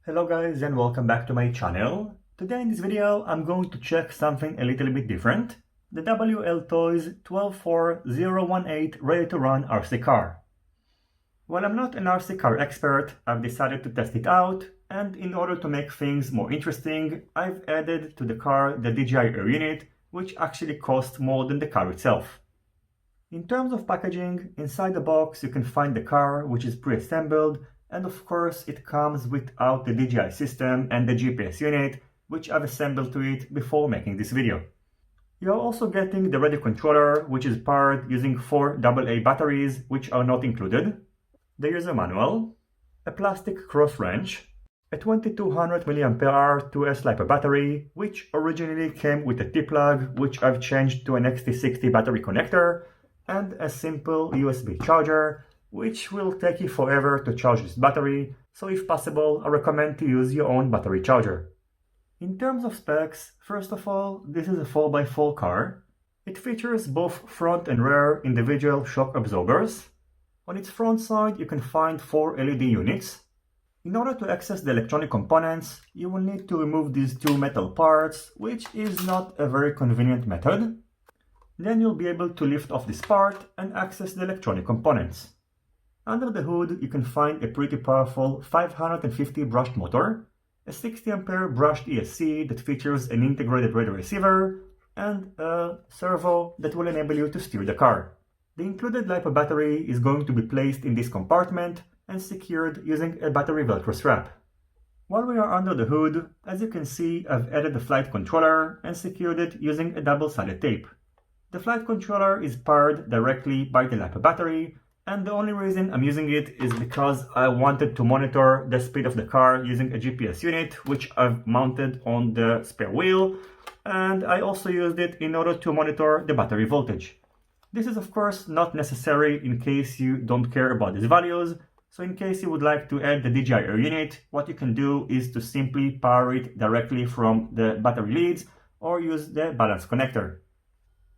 Hello guys and welcome back to my channel. Today in this video I'm going to check something a little bit different. The Wltoys 124018 ready to run RC car. While I'm not an RC car expert, I've decided to test it out, and in order to make things more interesting, I've added to the car the DJI Air unit, which actually costs more than the car itself. In terms of packaging, inside the box you can find the car, which is pre-assembled, and of course it comes without the DJI system and the GPS unit, which I've assembled to it before making this video. You're also getting the radio controller, which is powered using 4 AA batteries, which are not included, the user manual, a plastic cross wrench, a 2200 mAh 2S LiPo battery, which originally came with a T-plug, which I've changed to an XT60 battery connector, and a simple USB charger, which will take you forever to charge this battery, so if possible, I recommend to use your own battery charger. In terms of specs, first of all, this is a 4x4 car. It features both front and rear individual shock absorbers. On its front side, you can find 4 LED units. In order to access the electronic components, you will need to remove these 2 metal parts, which is not a very convenient method. Then you'll be able to lift off this part and access the electronic components. Under the hood, you can find a pretty powerful 550 brushed motor, a 60 ampere brushed ESC that features an integrated radio receiver, and a servo that will enable you to steer the car. The included LiPo battery is going to be placed in this compartment and secured using a battery Velcro strap. While we are under the hood, as you can see, I've added the flight controller and secured it using a double-sided tape. The flight controller is powered directly by the LiPo battery, and the only reason I'm using it is because I wanted to monitor the speed of the car using a GPS unit, which I've mounted on the spare wheel, and I also used it in order to monitor the battery voltage. This is of course not necessary in case you don't care about these values, so in case you would like to add the DJI Air unit, what you can do is to simply power it directly from the battery leads or use the balance connector.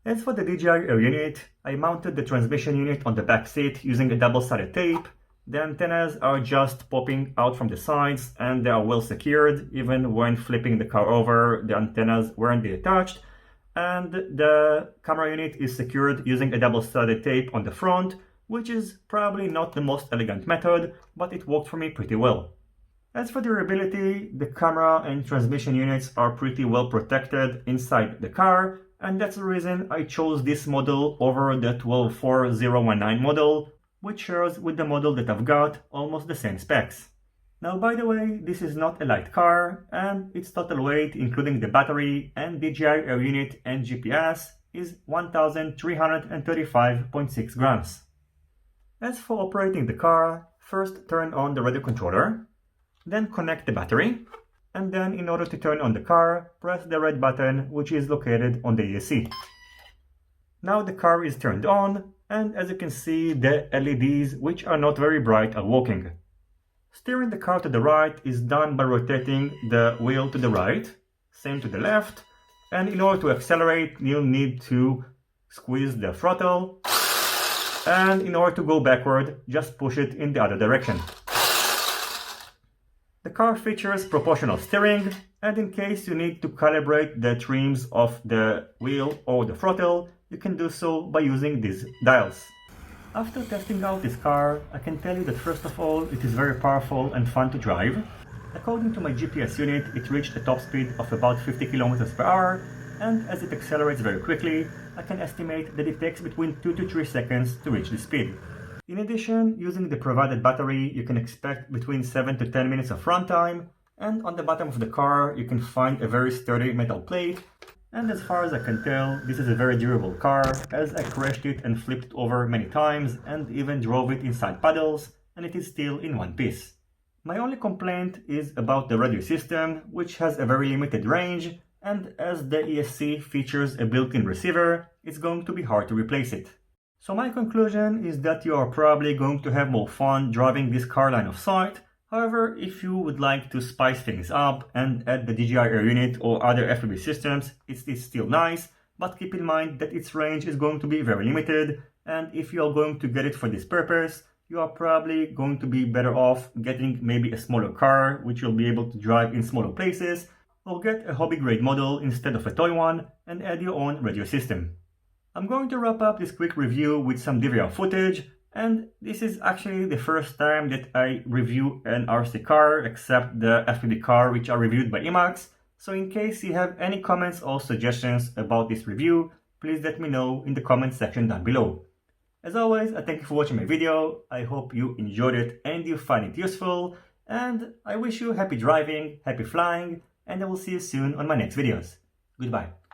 As for the DJI Air unit, I mounted the transmission unit on the back seat using a double-sided tape. The antennas are just popping out from the sides and they are well secured. Even when flipping the car over, the antennas weren't detached. And the camera unit is secured using a double-sided tape on the front, which is probably not the most elegant method, but it worked for me pretty well. As for durability, the camera and transmission units are pretty well protected inside the car, and that's the reason I chose this model over the 124019 model, which shares with the model that I've got almost the same specs. Now, by the way, this is not a light car, and its total weight, including the battery and DJI Air unit and GPS, is 1335.6 grams. As for operating the car, first turn on the radio controller, then connect the battery, and then in order to turn on the car, press the red button which is located on the ESC. Now the car is turned on, and as you can see, the LEDs, which are not very bright, are working. Steering the car to the right is done by rotating the wheel to the right, same to the left, and in order to accelerate you'll need to squeeze the throttle, and in order to go backward just push it in the other direction. The car features proportional steering, and in case you need to calibrate the trims of the wheel or the throttle, you can do so by using these dials. After testing out this car, I can tell you that first of all, it is very powerful and fun to drive. According to my GPS unit, it reached a top speed of about 50 km per hour, and as it accelerates very quickly, I can estimate that it takes between 2 to 3 seconds to reach this speed. In addition, using the provided battery, you can expect between 7 to 10 minutes of runtime, and on the bottom of the car you can find a very sturdy metal plate, and as far as I can tell, this is a very durable car, as I crashed it and flipped over many times and even drove it inside puddles, and it is still in one piece. My only complaint is about the radio system, which has a very limited range, and as the ESC features a built-in receiver, it's going to be hard to replace it. So my conclusion is that you are probably going to have more fun driving this car line of sight. However, if you would like to spice things up and add the DJI Air unit or other FPV systems, it's still nice, but keep in mind that its range is going to be very limited, and if you are going to get it for this purpose, you are probably going to be better off getting maybe a smaller car, which you'll be able to drive in smaller places, or get a hobby-grade model instead of a toy one and add your own radio system. I'm going to wrap up this quick review with some DVR footage, and this is actually the first time that I review an RC car except the FPV car which are reviewed by Emacs, so in case you have any comments or suggestions about this review, please let me know in the comment section down below. As always, I thank you for watching my video, I hope you enjoyed it and you find it useful, and I wish you happy driving, happy flying, and I will see you soon on my next videos. Goodbye.